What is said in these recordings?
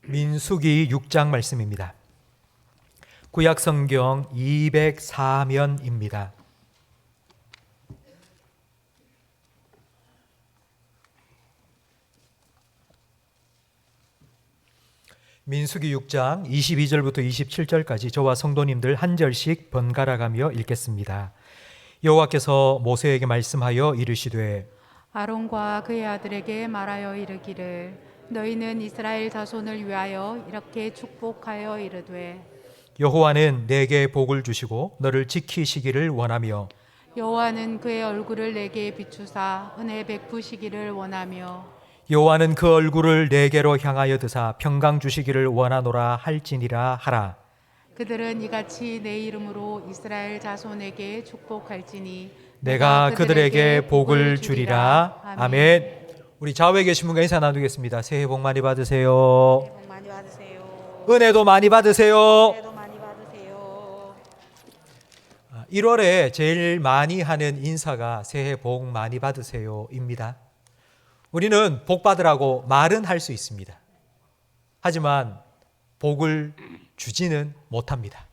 민수기 6장 말씀입니다. 구약 성경 204면입니다. 민수기 6장 22절부터 27절까지 저와 성도님들 한 절씩 번갈아 가며 읽겠습니다. 여호와께서 모세에게 말씀하여 이르시되 아론과 그의 아들에게 말하여 이르기를 너희는 이스라엘 자손을 위하여 이렇게 축복하여 이르되 여호와는 내게 복을 주시고 너를 지키시기를 원하며 여호와는 그의 얼굴을 내게 비추사 은혜 베푸시기를 원하며 여호와는 그 얼굴을 내게로 향하여 드사 평강 주시기를 원하노라 할지니라 하라. 그들은 이같이 내 이름으로 이스라엘 자손에게 축복할지니 내가 그들에게 복을 주리라. 아멘. 우리 좌우에 계신 분과 인사 나누겠습니다. 새해 복 많이 받으세요. 새해 복 많이 받으세요. 은혜도 많이 받으세요. 은혜도 많이 받으세요. 1월에 제일 많이 하는 인사가 새해 복 많이 받으세요입니다. 우리는 복 받으라고 말은 할 수 있습니다. 하지만 복을 주지는 못합니다.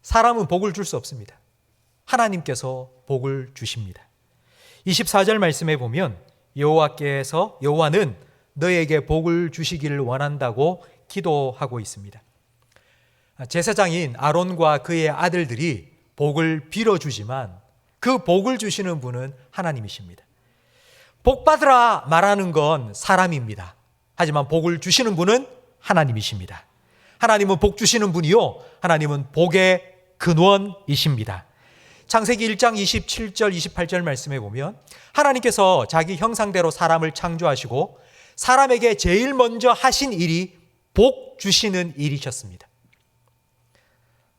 사람은 복을 줄 수 없습니다. 하나님께서 복을 주십니다. 24절 말씀에 보면 여호와는 너에게 복을 주시기를 원한다고 기도하고 있습니다. 제사장인 아론과 그의 아들들이 복을 빌어주지만 그 복을 주시는 분은 하나님이십니다. 복 받으라 말하는 건 사람입니다. 하지만 복을 주시는 분은 하나님이십니다. 하나님은 복 주시는 분이요, 하나님은 복의 근원이십니다. 창세기 1장 27절 28절 말씀에 보면 하나님께서 자기 형상대로 사람을 창조하시고 사람에게 제일 먼저 하신 일이 복 주시는 일이셨습니다.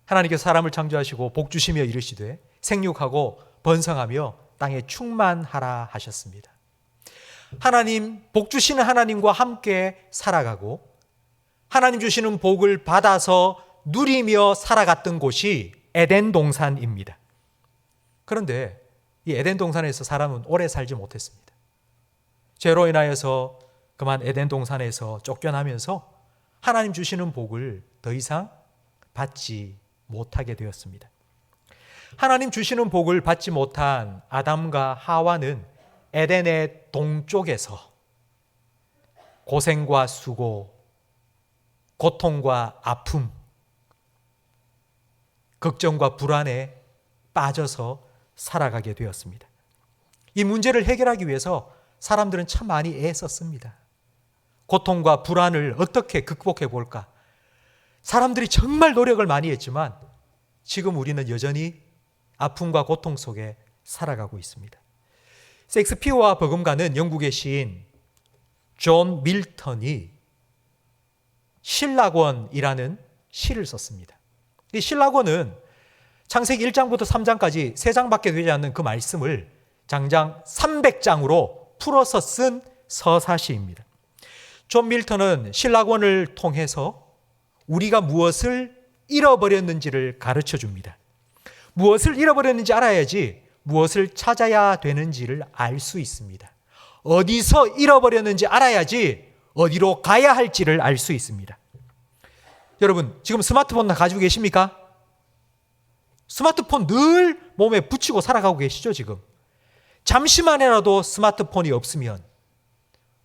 하나님께서 사람을 창조하시고 복 주시며 이르시되 생육하고 번성하며 땅에 충만하라 하셨습니다. 하나님, 복 주시는 하나님과 함께 살아가고 하나님 주시는 복을 받아서 누리며 살아갔던 곳이 에덴 동산입니다. 그런데 이 에덴 동산에서 사람은 오래 살지 못했습니다. 죄로 인하여서 그만 에덴 동산에서 쫓겨나면서 하나님 주시는 복을 더 이상 받지 못하게 되었습니다. 하나님 주시는 복을 받지 못한 아담과 하와는 에덴의 동쪽에서 고생과 수고, 고통과 아픔, 걱정과 불안에 빠져서 살아가게 되었습니다. 이 문제를 해결하기 위해서 사람들은 참 많이 애썼습니다. 고통과 불안을 어떻게 극복해 볼까? 사람들이 정말 노력을 많이 했지만 지금 우리는 여전히 아픔과 고통 속에 살아가고 있습니다. 셰익스피어와 버금가는 영국의 시인 존 밀턴이 신락원이라는 시를 썼습니다. 이 신락원은 창세기 1장부터 3장까지 3장밖에 되지 않는 그 말씀을 장장 300장으로 풀어서 쓴 서사시입니다. 존 밀턴은 신락원을 통해서 우리가 무엇을 잃어버렸는지를 가르쳐 줍니다. 무엇을 잃어버렸는지 알아야지 무엇을 찾아야 되는지를 알 수 있습니다. 어디서 잃어버렸는지 알아야지 어디로 가야 할지를 알 수 있습니다. 여러분, 지금 스마트폰 가지고 계십니까? 스마트폰 늘 몸에 붙이고 살아가고 계시죠, 지금? 잠시만이라도 스마트폰이 없으면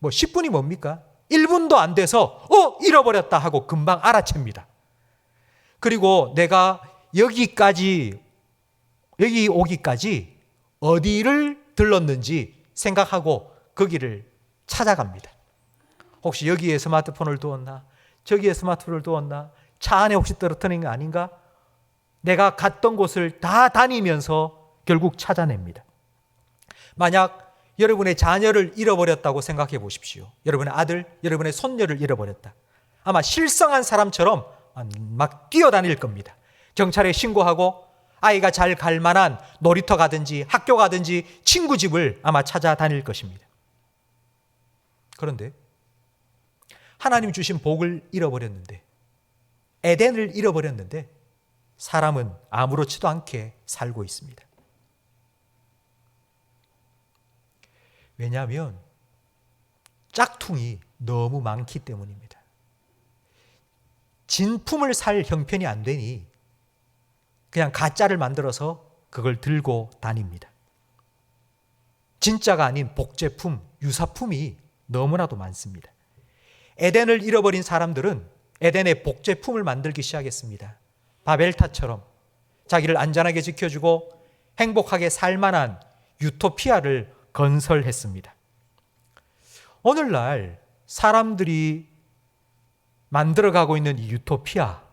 10분이 뭡니까? 1분도 안 돼서 잃어버렸다 하고 금방 알아챕니다. 그리고 내가 여기 오기까지 어디를 들렀는지 생각하고 거기를 찾아갑니다. 혹시 여기에 스마트폰을 두었나? 저기에 스마트폰을 두었나? 차 안에 혹시 떨어뜨린 거 아닌가? 내가 갔던 곳을 다 다니면서 결국 찾아냅니다. 만약 여러분의 자녀를 잃어버렸다고 생각해 보십시오. 여러분의 아들, 여러분의 손녀를 잃어버렸다. 아마 실성한 사람처럼 막 뛰어다닐 겁니다. 경찰에 신고하고 아이가 잘 갈 만한 놀이터 가든지 학교 가든지 친구 집을 아마 찾아다닐 것입니다. 그런데 하나님 주신 복을 잃어버렸는데, 에덴을 잃어버렸는데 사람은 아무렇지도 않게 살고 있습니다. 왜냐하면 짝퉁이 너무 많기 때문입니다. 진품을 살 형편이 안 되니 그냥 가짜를 만들어서 그걸 들고 다닙니다. 진짜가 아닌 복제품, 유사품이 너무나도 많습니다. 에덴을 잃어버린 사람들은 에덴의 복제품을 만들기 시작했습니다. 바벨탑처럼 자기를 안전하게 지켜주고 행복하게 살 만한 유토피아를 건설했습니다. 오늘날 사람들이 만들어가고 있는 이 유토피아,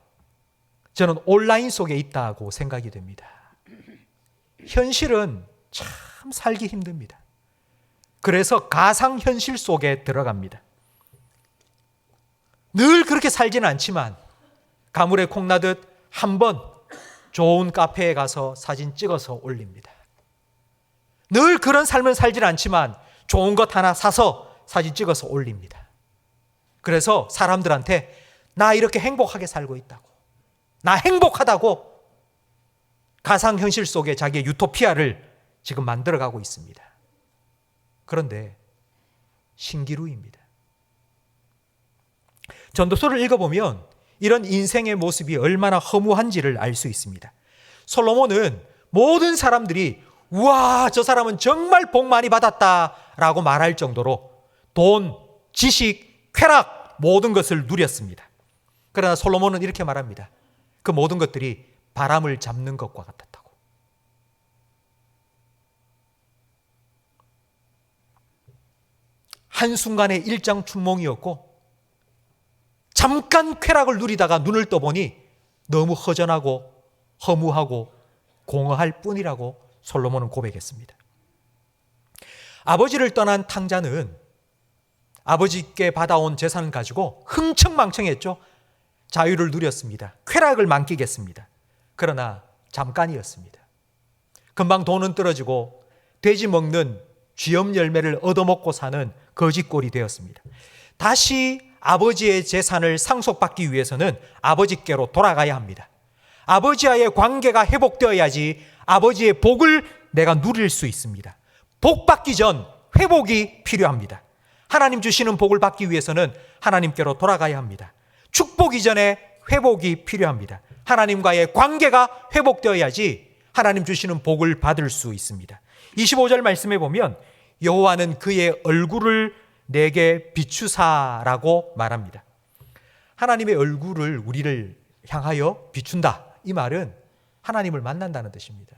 저는 온라인 속에 있다고 생각이 됩니다. 현실은 참 살기 힘듭니다. 그래서 가상현실 속에 들어갑니다. 늘 그렇게 살지는 않지만 가물에 콩나듯 한번 좋은 카페에 가서 사진 찍어서 올립니다. 늘 그런 삶을 살지는 않지만 좋은 것 하나 사서 사진 찍어서 올립니다. 그래서 사람들한테 나 이렇게 행복하게 살고 있다고, 나 행복하다고 가상현실 속에 자기의 유토피아를 지금 만들어가고 있습니다. 그런데 신기루입니다. 전도서를 읽어보면 이런 인생의 모습이 얼마나 허무한지를 알 수 있습니다. 솔로몬은 모든 사람들이 우와, 저 사람은 정말 복 많이 받았다라고 말할 정도로 돈, 지식, 쾌락 모든 것을 누렸습니다. 그러나 솔로몬은 이렇게 말합니다. 그 모든 것들이 바람을 잡는 것과 같았다고. 한순간의 일장춘몽이었고 잠깐 쾌락을 누리다가 눈을 떠보니 너무 허전하고 허무하고 공허할 뿐이라고 솔로몬은 고백했습니다. 아버지를 떠난 탕자는 아버지께 받아온 재산을 가지고 흥청망청했죠. 자유를 누렸습니다. 쾌락을 만끽했습니다. 그러나 잠깐이었습니다. 금방 돈은 떨어지고 돼지 먹는 쥐염 열매를 얻어먹고 사는 거지꼴이 되었습니다. 다시 아버지의 재산을 상속받기 위해서는 아버지께로 돌아가야 합니다. 아버지와의 관계가 회복되어야지 아버지의 복을 내가 누릴 수 있습니다. 복 받기 전 회복이 필요합니다. 하나님 주시는 복을 받기 위해서는 하나님께로 돌아가야 합니다. 축복 이전에 회복이 필요합니다. 하나님과의 관계가 회복되어야지 하나님 주시는 복을 받을 수 있습니다. 25절 말씀에 보면 여호와는 그의 얼굴을 내게 비추사라고 말합니다. 하나님의 얼굴을 우리를 향하여 비춘다. 이 말은 하나님을 만난다는 뜻입니다.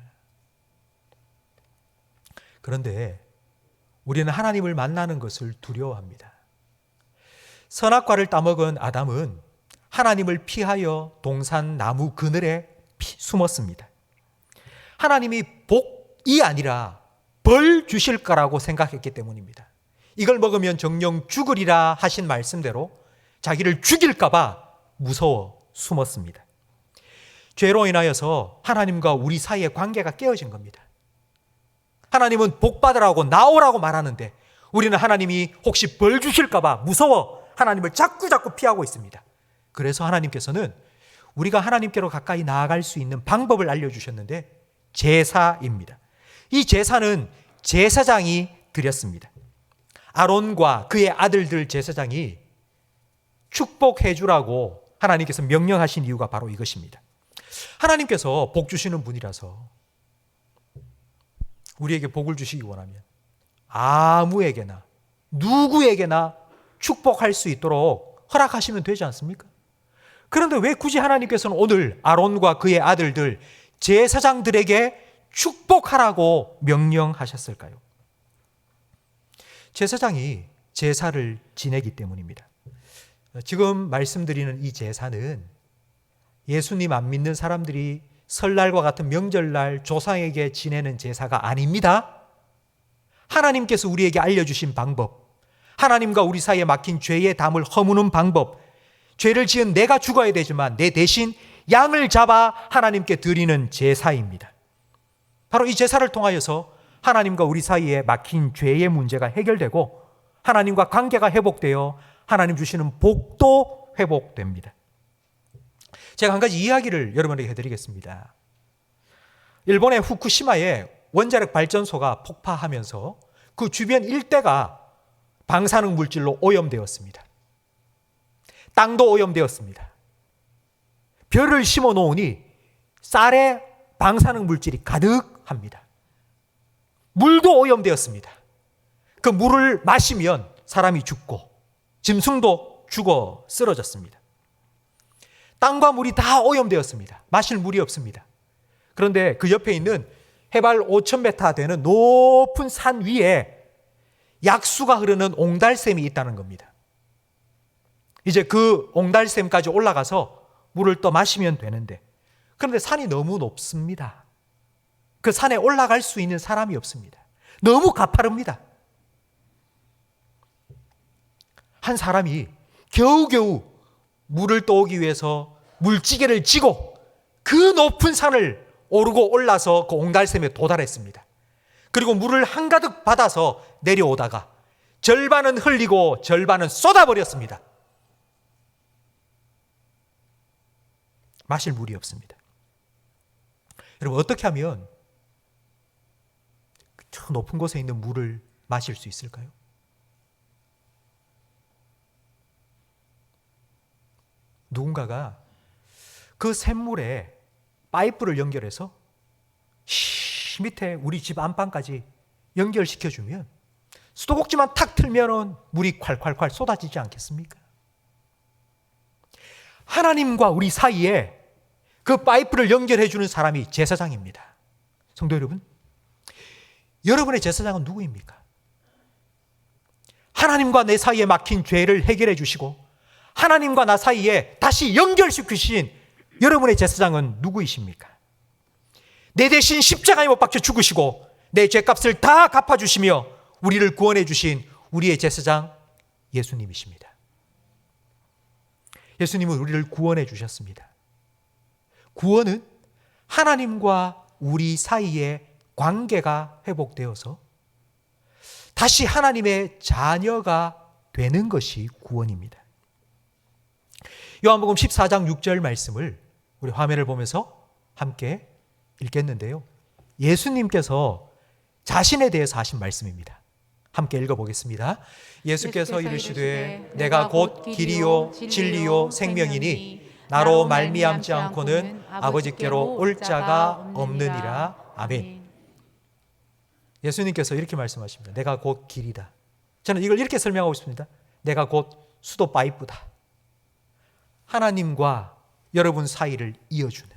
그런데 우리는 하나님을 만나는 것을 두려워합니다. 선악과를 따먹은 아담은 하나님을 피하여 동산 나무 그늘에 숨었습니다. 하나님이 복이 아니라 벌 주실 거라고 생각했기 때문입니다. 이걸 먹으면 정령 죽으리라 하신 말씀대로 자기를 죽일까 봐 무서워 숨었습니다. 죄로 인하여서 하나님과 우리 사이의 관계가 깨어진 겁니다. 하나님은 복 받으라고 나오라고 말하는데 우리는 하나님이 혹시 벌 주실까 봐 무서워 하나님을 자꾸 피하고 있습니다. 그래서 하나님께서는 우리가 하나님께로 가까이 나아갈 수 있는 방법을 알려주셨는데 제사입니다. 이 제사는 제사장이 드렸습니다. 아론과 그의 아들들 제사장이 축복해 주라고 하나님께서 명령하신 이유가 바로 이것입니다. 하나님께서 복 주시는 분이라서 우리에게 복을 주시기 원하면 아무에게나 누구에게나 축복할 수 있도록 허락하시면 되지 않습니까? 그런데 왜 굳이 하나님께서는 오늘 아론과 그의 아들들 제사장들에게 축복하라고 명령하셨을까요? 제사장이 제사를 지내기 때문입니다. 지금 말씀드리는 이 제사는 예수님 안 믿는 사람들이 설날과 같은 명절날 조상에게 지내는 제사가 아닙니다. 하나님께서 우리에게 알려주신 방법, 하나님과 우리 사이에 막힌 죄의 담을 허무는 방법, 죄를 지은 내가 죽어야 되지만 내 대신 양을 잡아 하나님께 드리는 제사입니다. 바로 이 제사를 통하여서 하나님과 우리 사이에 막힌 죄의 문제가 해결되고 하나님과 관계가 회복되어 하나님 주시는 복도 회복됩니다. 제가 한 가지 이야기를 여러분에게 해드리겠습니다. 일본의 후쿠시마에 원자력 발전소가 폭파하면서 그 주변 일대가 방사능 물질로 오염되었습니다. 땅도 오염되었습니다. 벼를 심어 놓으니 쌀에 방사능 물질이 가득합니다. 물도 오염되었습니다. 그 물을 마시면 사람이 죽고 짐승도 죽어 쓰러졌습니다. 땅과 물이 다 오염되었습니다. 마실 물이 없습니다. 그런데 그 옆에 있는 해발 5,000m 되는 높은 산 위에 약수가 흐르는 옹달샘이 있다는 겁니다. 이제 그 옹달샘까지 올라가서 물을 또 마시면 되는데, 그런데 산이 너무 높습니다. 그 산에 올라갈 수 있는 사람이 없습니다. 너무 가파릅니다. 한 사람이 겨우겨우 물을 떠오기 위해서 물지개를 지고 그 높은 산을 오르고 올라서 그 옹달샘에 도달했습니다. 그리고 물을 한가득 받아서 내려오다가 절반은 흘리고 절반은 쏟아버렸습니다. 마실 물이 없습니다. 여러분, 어떻게 하면 저 높은 곳에 있는 물을 마실 수 있을까요? 누군가가 그 샘물에 파이프를 연결해서 밑에 우리 집 안방까지 연결시켜주면 수도꼭지만 탁 틀면 물이 콸콸콸 쏟아지지 않겠습니까? 하나님과 우리 사이에 그 파이프를 연결해주는 사람이 제사장입니다. 성도 여러분, 여러분의 제사장은 누구입니까? 하나님과 내 사이에 막힌 죄를 해결해 주시고 하나님과 나 사이에 다시 연결시키신 여러분의 제사장은 누구이십니까? 내 대신 십자가에 못 박혀 죽으시고 내 죄값을 다 갚아주시며 우리를 구원해 주신 우리의 제사장 예수님이십니다. 예수님은 우리를 구원해 주셨습니다. 구원은 하나님과 우리 사이의 관계가 회복되어서 다시 하나님의 자녀가 되는 것이 구원입니다. 요한복음 14장 6절 말씀을 우리 화면을 보면서 함께 읽겠는데요. 예수님께서 자신에 대해서 하신 말씀입니다. 함께 읽어보겠습니다. 예수께서 이르시되 내가 곧 길이요 진리요 생명이니 나로 말미암지 않고는 아버지께로 올 자가 없느니라. 아멘. 예수님께서 이렇게 말씀하십니다. 내가 곧 길이다. 저는 이걸 이렇게 설명하고 싶습니다. 내가 곧 수도 파이프다. 하나님과 여러분 사이를 이어주는,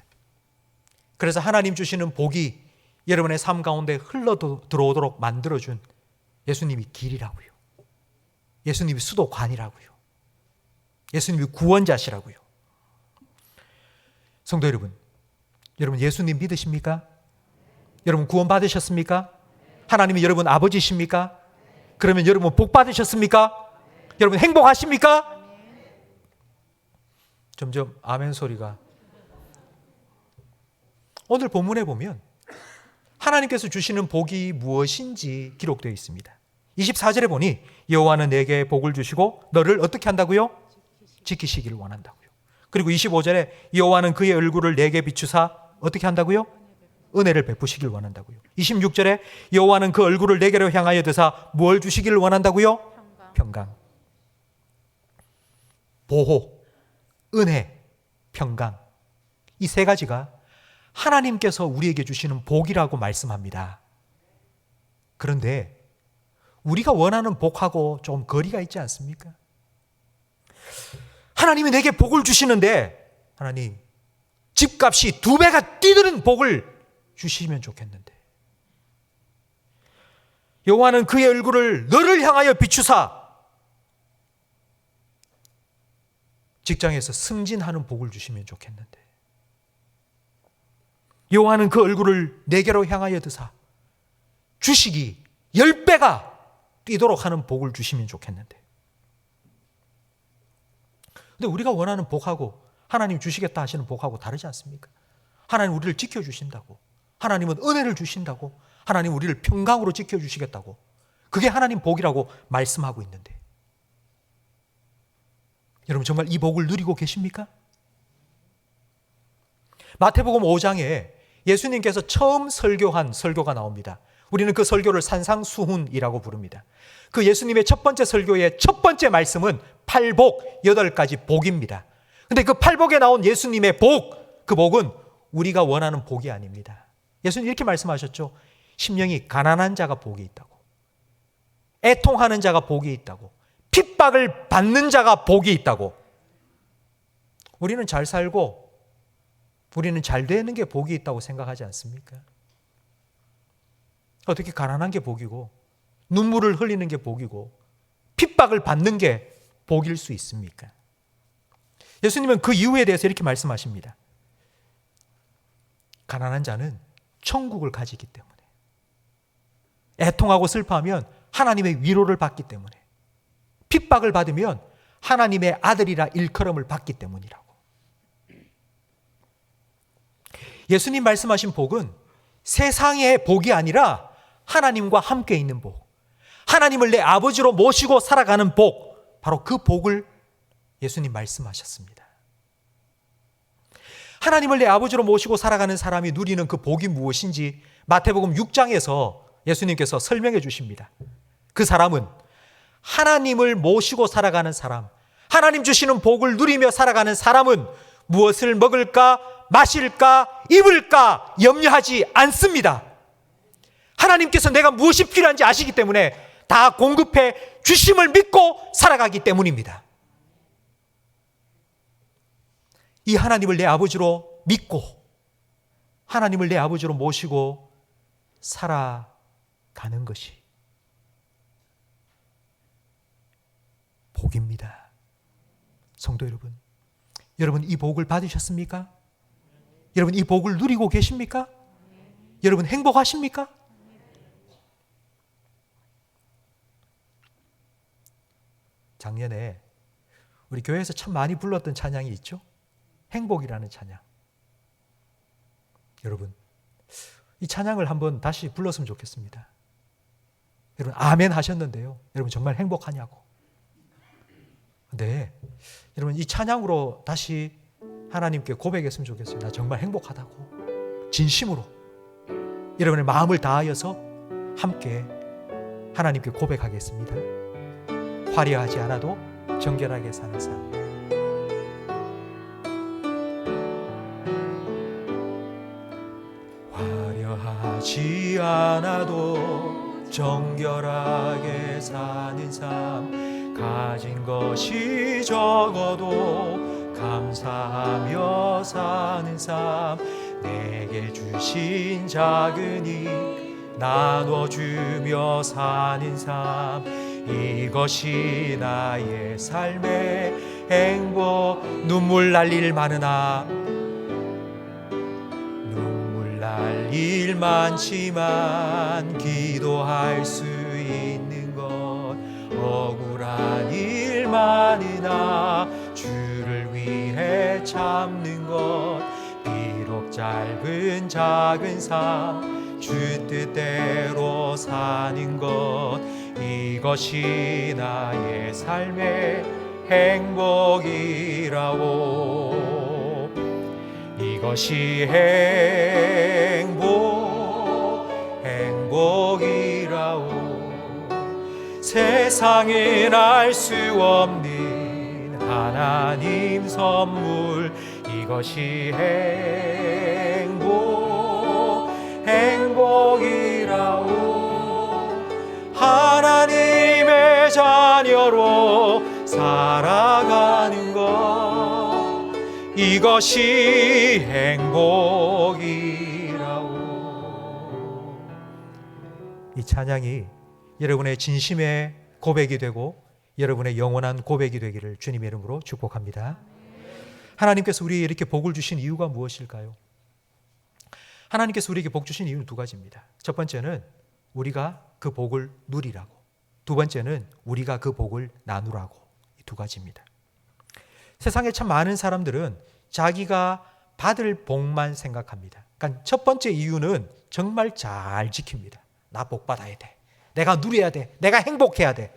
그래서 하나님 주시는 복이 여러분의 삶 가운데 흘러 들어오도록 만들어준 예수님이 길이라고요. 예수님이 수도관이라고요. 예수님이 구원자시라고요. 성도 여러분, 여러분 예수님 믿으십니까? 여러분 구원 받으셨습니까? 하나님이 여러분 아버지십니까? 그러면 여러분 복 받으셨습니까? 여러분 행복하십니까? 점점 아멘 소리가. 오늘 본문에 보면 하나님께서 주시는 복이 무엇인지 기록되어 있습니다. 24절에 보니 여호와는 내게 복을 주시고 너를 어떻게 한다고요? 지키시기를 원한다고요. 그리고 25절에 여호와는 그의 얼굴을 내게 비추사 어떻게 한다고요? 은혜를 베푸시길 원한다고요. 26절에 여호와는 그 얼굴을 내게로 향하여 드사 뭘 주시기를 원한다고요? 평강. 보호, 은혜, 평강. 이 세 가지가 하나님께서 우리에게 주시는 복이라고 말씀합니다. 그런데 우리가 원하는 복하고 좀 거리가 있지 않습니까? 하나님이 내게 복을 주시는데 하나님 집값이 2배가 뛰드는 복을 주시면 좋겠는데, 여호와는 그의 얼굴을 너를 향하여 비추사 직장에서 승진하는 복을 주시면 좋겠는데, 여호와는 그 얼굴을 내게로 향하여 드사 주식이 10배가 뛰도록 하는 복을 주시면 좋겠는데, 근데 우리가 원하는 복하고 하나님 주시겠다 하시는 복하고 다르지 않습니까? 하나님 우리를 지켜주신다고, 하나님은 은혜를 주신다고, 하나님 우리를 평강으로 지켜주시겠다고, 그게 하나님 복이라고 말씀하고 있는데, 여러분 정말 이 복을 누리고 계십니까? 마태복음 5장에 예수님께서 처음 설교한 설교가 나옵니다. 우리는 그 설교를 산상수훈이라고 부릅니다. 그 예수님의 첫 번째 설교의 첫 번째 말씀은 8복, 8가지 복입니다. 근데 그 팔복에 나온 예수님의 복, 그 복은 우리가 원하는 복이 아닙니다. 예수님 이렇게 말씀하셨죠. 심령이 가난한 자가 복이 있다고, 애통하는 자가 복이 있다고, 핍박을 받는 자가 복이 있다고. 우리는 잘 살고 우리는 잘 되는 게 복이 있다고 생각하지 않습니까? 어떻게 가난한 게 복이고 눈물을 흘리는 게 복이고 핍박을 받는 게 복일 수 있습니까? 예수님은 그 이유에 대해서 이렇게 말씀하십니다. 가난한 자는 천국을 가지기 때문에, 애통하고 슬퍼하면 하나님의 위로를 받기 때문에, 핍박을 받으면 하나님의 아들이라 일컬음을 받기 때문이라고. 예수님 말씀하신 복은 세상의 복이 아니라 하나님과 함께 있는 복, 하나님을 내 아버지로 모시고 살아가는 복, 바로 그 복을 예수님 말씀하셨습니다. 하나님을 내 아버지로 모시고 살아가는 사람이 누리는 그 복이 무엇인지 마태복음 6장에서 예수님께서 설명해 주십니다. 그 사람은 하나님을 모시고 살아가는 사람, 하나님 주시는 복을 누리며 살아가는 사람은 무엇을 먹을까, 마실까, 입을까 염려하지 않습니다. 하나님께서 내가 무엇이 필요한지 아시기 때문에 다 공급해 주심을 믿고 살아가기 때문입니다. 이 하나님을 내 아버지로 믿고 하나님을 내 아버지로 모시고 살아가는 것이 복입니다. 성도 여러분, 여러분 이 복을 받으셨습니까? 여러분 이 복을 누리고 계십니까? 여러분 행복하십니까? 작년에 우리 교회에서 참 많이 불렀던 찬양이 있죠? 행복이라는 찬양. 여러분 이 찬양을 한번 다시 불렀으면 좋겠습니다. 여러분 아멘 하셨는데요, 여러분 정말 행복하냐고. 네, 여러분 이 찬양으로 다시 하나님께 고백했으면 좋겠어요. 나 정말 행복하다고. 진심으로 여러분의 마음을 다하여서 함께 하나님께 고백하겠습니다. 화려하지 않아도 정결하게 사는 삶. 화려하지 않아도 정결하게 사는 삶, 가진 것이 적어도 감사하며 사는 삶, 내게 주신 작은 일 나눠주며 사는 삶, 이것이 나의 삶의 행복. 눈물 날 일 많으나 눈물 날 일 많지만 기도할 수 있는 것, 억울한 일 많으나 주를 위해 참는 것, 비록 짧은 작은 삶 주 뜻대로 사는 것, 이것이 나의 삶의 행복이라오. 이것이 행복이라오. 세상엔 알 수 없는 하나님 선물, 이것이 행복이라오. 하나님의 자녀로 살아가는 것, 이것이 행복이라오. 이 찬양이 여러분의 진심의 고백이 되고 여러분의 영원한 고백이 되기를 주님의 이름으로 축복합니다. 하나님께서 우리에게 이렇게 복을 주신 이유가 무엇일까요? 하나님께서 우리에게 복 주신 이유는 두 가지입니다. 첫 번째는 우리가 그 복을 누리라고, 두 번째는 우리가 그 복을 나누라고. 이 두 가지입니다. 세상에 참 많은 사람들은 자기가 받을 복만 생각합니다. 그러니까 첫 번째 이유는 정말 잘 지킵니다. 나 복 받아야 돼, 내가 누려야 돼, 내가 행복해야 돼.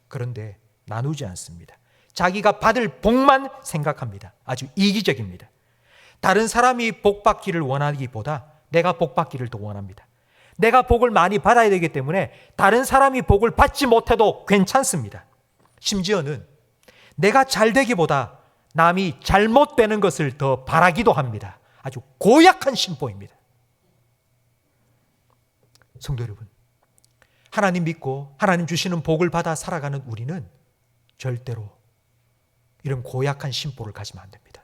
그런데 나누지 않습니다. 자기가 받을 복만 생각합니다. 아주 이기적입니다. 다른 사람이 복 받기를 원하기보다 내가 복 받기를 더 원합니다. 내가 복을 많이 받아야 되기 때문에 다른 사람이 복을 받지 못해도 괜찮습니다. 심지어는 내가 잘 되기보다 남이 잘못되는 것을 더 바라기도 합니다. 아주 고약한 심보입니다. 성도 여러분, 하나님 믿고 하나님 주시는 복을 받아 살아가는 우리는 절대로 이런 고약한 심보를 가지면 안 됩니다.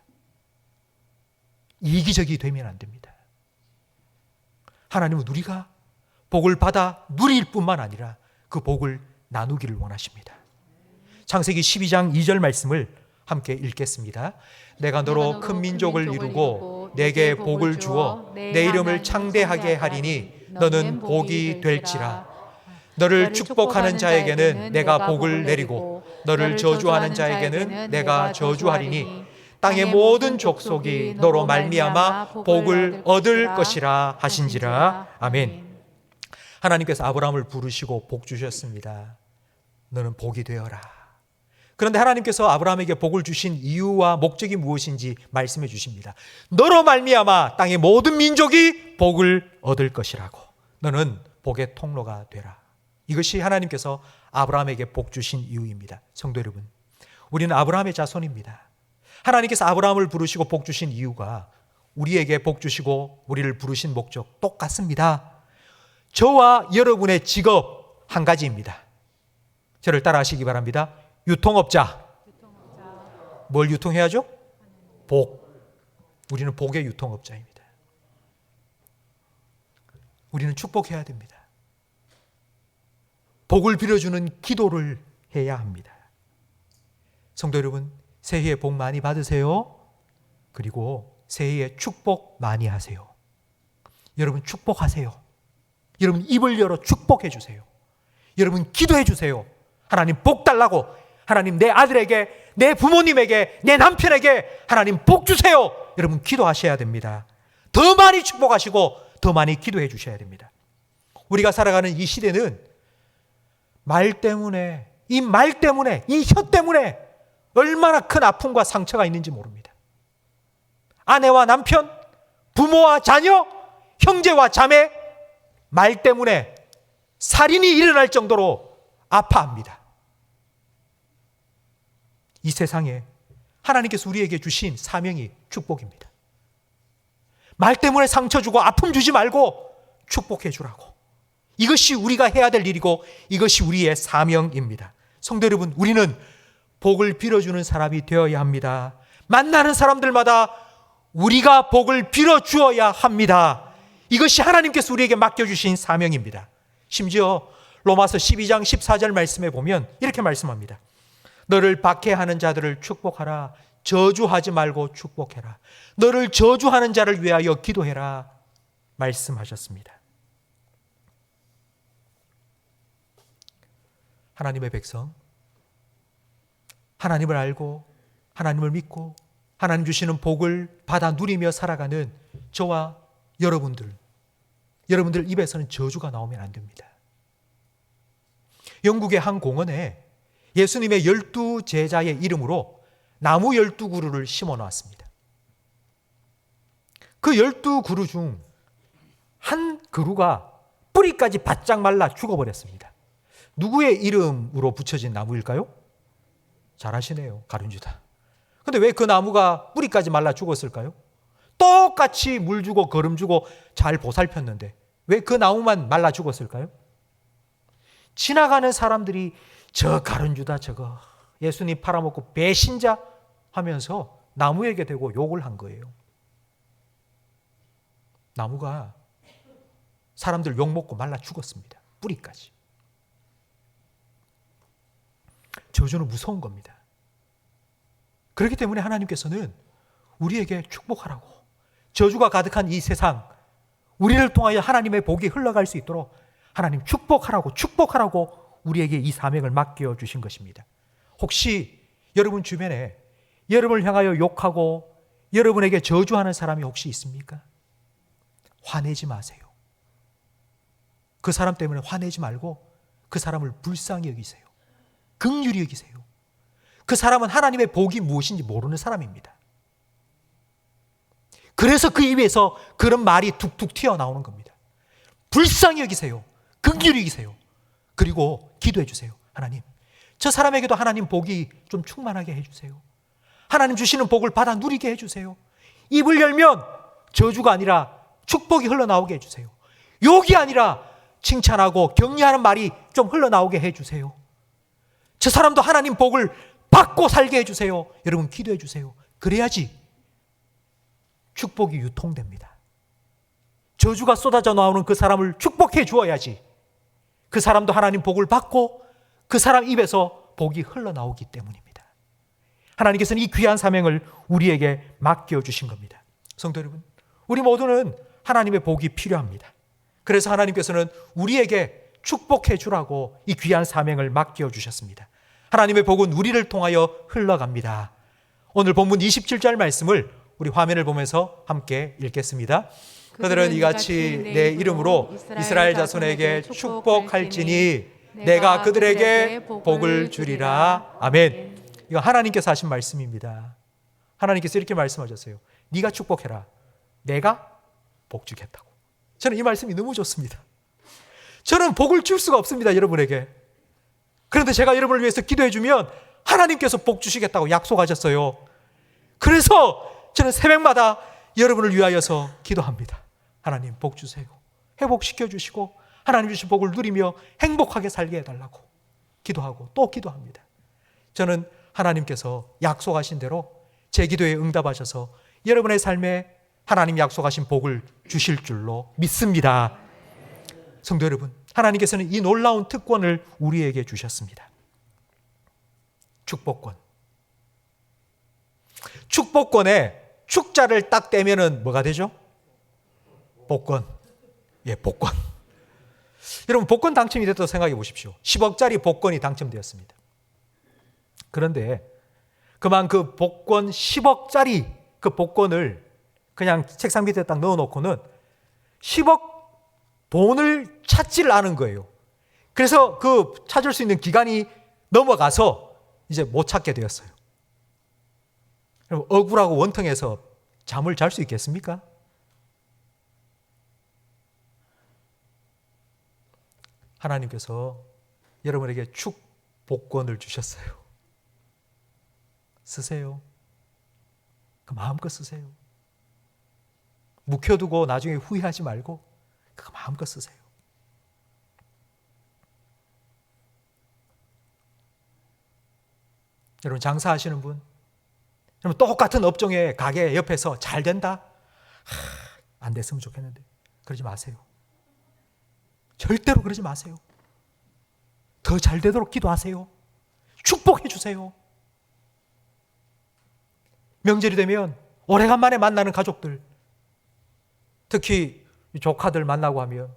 이기적이 되면 안 됩니다. 하나님은 우리가 복을 받아 누릴 뿐만 아니라 그 복을 나누기를 원하십니다. 창세기 12장 2절 말씀을 함께 읽겠습니다. 내가 너로 큰 민족을 이루고 내게 복을 주어 내 이름을 창대하게 하리니 너는 복이 될지라. 너를 축복하는 자에게는 내가 복을 내리고 너를 저주하는 자에게는 내가 저주하리니 땅의 모든 족속이 너로 말미암아 복을 얻을 것이라 하신지라. 아멘. 하나님께서 아브라함을 부르시고 복 주셨습니다. 너는 복이 되어라. 그런데 하나님께서 아브라함에게 복을 주신 이유와 목적이 무엇인지 말씀해 주십니다. 너로 말미암아 땅의 모든 민족이 복을 얻을 것이라고. 너는 복의 통로가 되라. 이것이 하나님께서 아브라함에게 복 주신 이유입니다. 성도 여러분, 우리는 아브라함의 자손입니다. 하나님께서 아브라함을 부르시고 복 주신 이유가 우리에게 복 주시고 우리를 부르신 목적 똑같습니다. 저와 여러분의 직업 한 가지입니다. 저를 따라하시기 바랍니다. 유통업자. 뭘 유통해야죠? 복. 우리는 복의 유통업자입니다. 우리는 축복해야 됩니다. 복을 빌어주는 기도를 해야 합니다. 성도 여러분, 새해에 복 많이 받으세요. 그리고 새해에 축복 많이 하세요. 여러분 축복하세요. 여러분 입을 열어 축복해 주세요. 여러분 기도해 주세요. 하나님 복 달라고. 하나님 내 아들에게, 내 부모님에게, 내 남편에게 하나님 복 주세요. 여러분 기도하셔야 됩니다. 더 많이 축복하시고 더 많이 기도해 주셔야 됩니다. 우리가 살아가는 이 시대는 말 때문에, 이 말 때문에, 이 혀 때문에 얼마나 큰 아픔과 상처가 있는지 모릅니다. 아내와 남편, 부모와 자녀, 형제와 자매, 말 때문에 살인이 일어날 정도로 아파합니다. 이 세상에 하나님께서 우리에게 주신 사명이 축복입니다. 말 때문에 상처 주고 아픔 주지 말고 축복해 주라고. 이것이 우리가 해야 될 일이고 이것이 우리의 사명입니다. 성도 여러분, 우리는 복을 빌어주는 사람이 되어야 합니다. 만나는 사람들마다 우리가 복을 빌어주어야 합니다. 이것이 하나님께서 우리에게 맡겨주신 사명입니다. 심지어 로마서 12장 14절 말씀에 보면 이렇게 말씀합니다. 너를 박해하는 자들을 축복하라. 저주하지 말고 축복해라. 너를 저주하는 자를 위하여 기도해라. 말씀하셨습니다. 하나님의 백성, 하나님을 알고 하나님을 믿고 하나님 주시는 복을 받아 누리며 살아가는 저와 여러분들 입에서는 저주가 나오면 안 됩니다. 영국의 한 공원에 예수님의 12제자의 이름으로 나무 12그루를 심어 놨습니다. 그 12그루 중 한 그루가 뿌리까지 바짝 말라 죽어버렸습니다. 누구의 이름으로 붙여진 나무일까요? 잘하시네요. 가룟유다. 근데 왜 그 나무가 뿌리까지 말라 죽었을까요? 똑같이 물 주고 거름 주고 잘 보살폈는데 왜 그 나무만 말라 죽었을까요? 지나가는 사람들이 저 가룟유다 저거 예수님 팔아먹고 배신자 하면서 나무에게 대고 욕을 한 거예요. 나무가 사람들 욕먹고 말라 죽었습니다. 뿌리까지. 저주는 무서운 겁니다. 그렇기 때문에 하나님께서는 우리에게 축복하라고, 저주가 가득한 이 세상, 우리를 통하여 하나님의 복이 흘러갈 수 있도록 하나님 축복하라고 우리에게 이 사명을 맡겨주신 것입니다. 혹시 여러분 주변에 여러분을 향하여 욕하고 여러분에게 저주하는 사람이 혹시 있습니까? 화내지 마세요. 그 사람 때문에 화내지 말고 그 사람을 불쌍히 여기세요. 긍휼히 여기세요. 그 사람은 하나님의 복이 무엇인지 모르는 사람입니다. 그래서 그 입에서 그런 말이 툭툭 튀어나오는 겁니다. 불쌍히 여기세요. 긍휼히 여기세요. 그리고 기도해 주세요. 하나님, 저 사람에게도 하나님 복이 좀 충만하게 해주세요. 하나님 주시는 복을 받아 누리게 해주세요. 입을 열면 저주가 아니라 축복이 흘러나오게 해주세요. 욕이 아니라 칭찬하고 격려하는 말이 좀 흘러나오게 해주세요. 저 사람도 하나님 복을 받고 살게 해주세요. 여러분 기도해 주세요. 그래야지 축복이 유통됩니다. 저주가 쏟아져 나오는 그 사람을 축복해 주어야지 그 사람도 하나님 복을 받고 그 사람 입에서 복이 흘러나오기 때문입니다. 하나님께서는 이 귀한 사명을 우리에게 맡겨주신 겁니다. 성도 여러분, 우리 모두는 하나님의 복이 필요합니다. 그래서 하나님께서는 우리에게 축복해 주라고 이 귀한 사명을 맡겨주셨습니다. 하나님의 복은 우리를 통하여 흘러갑니다. 오늘 본문 27절 말씀을 우리 화면을 보면서 함께 읽겠습니다. 그들은 이같이 내 이름으로 이스라엘 자손에게 축복할지니 내가 그들에게 복을 주리라. 아멘. 이거 하나님께서 하신 말씀입니다. 하나님께서 이렇게 말씀하셨어요. 네가 축복해라. 내가 복 주겠다고. 저는 이 말씀이 너무 좋습니다. 저는 복을 줄 수가 없습니다, 여러분에게. 그런데 제가 여러분을 위해서 기도해 주면 하나님께서 복 주시겠다고 약속하셨어요. 그래서 저는 새벽마다 여러분을 위하여서 기도합니다. 하나님 복 주세요. 회복시켜 주시고 하나님 주신 복을 누리며 행복하게 살게 해달라고 기도하고 또 기도합니다. 저는 하나님께서 약속하신 대로 제 기도에 응답하셔서 여러분의 삶에 하나님 약속하신 복을 주실 줄로 믿습니다. 성도 여러분, 하나님께서는 이 놀라운 특권을 우리에게 주셨습니다. 축복권. 축복권에 축자를 딱 떼면은 뭐가 되죠? 복권. 예, 복권. 여러분, 복권 당첨이 됐다고 생각해 보십시오. 10억짜리 복권이 당첨되었습니다. 그런데 그만 그 복권 10억짜리 그 복권을 그냥 책상 밑에 딱 넣어놓고는 10억 돈을 찾지를 않은 거예요. 그래서 그 찾을 수 있는 기간이 넘어가서 이제 못 찾게 되었어요. 억울하고 원통해서 잠을 잘 수 있겠습니까? 하나님께서 여러분에게 축복권을 주셨어요. 쓰세요. 그 마음껏 쓰세요. 묵혀두고 나중에 후회하지 말고 그거 마음껏 쓰세요. 여러분 장사하시는 분, 여러분 똑같은 업종의 가게 옆에서 잘 된다? 안 됐으면 좋겠는데 그러지 마세요. 절대로 그러지 마세요. 더 잘 되도록 기도하세요. 축복해 주세요. 명절이 되면 오래간만에 만나는 가족들, 특히 조카들 만나고 하면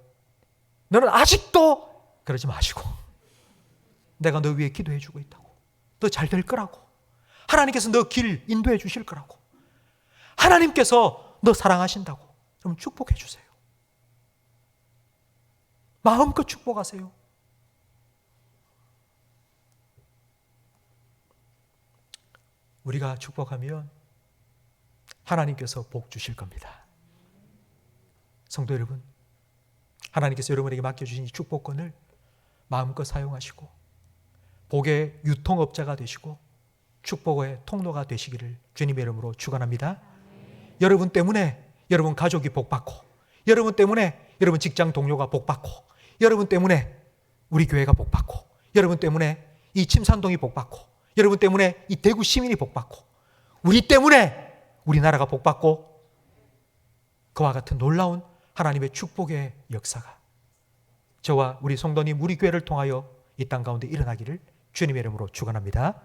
너는 아직도 그러지 마시고 내가 너 위해 기도해 주고 있다고. 너 잘 될 거라고. 하나님께서 너 길 인도해 주실 거라고. 하나님께서 너 사랑하신다고. 그럼 축복해 주세요. 마음껏 축복하세요. 우리가 축복하면 하나님께서 복 주실 겁니다. 성도 여러분, 하나님께서 여러분에게 맡겨주신 이 축복권을 마음껏 사용하시고 복의 유통업자가 되시고 축복의 통로가 되시기를 주님의 이름으로 축원합니다. 여러분 때문에 여러분 가족이 복받고, 여러분 때문에 여러분 직장 동료가 복받고, 여러분 때문에 우리 교회가 복받고, 여러분 때문에 이 침산동이 복받고, 여러분 때문에 이 대구 시민이 복받고, 우리 때문에 우리나라가 복받고, 그와 같은 놀라운 하나님의 축복의 역사가 저와 우리 성도님, 우리 교회를 통하여 이 땅 가운데 일어나기를 주님의 이름으로 축원합니다.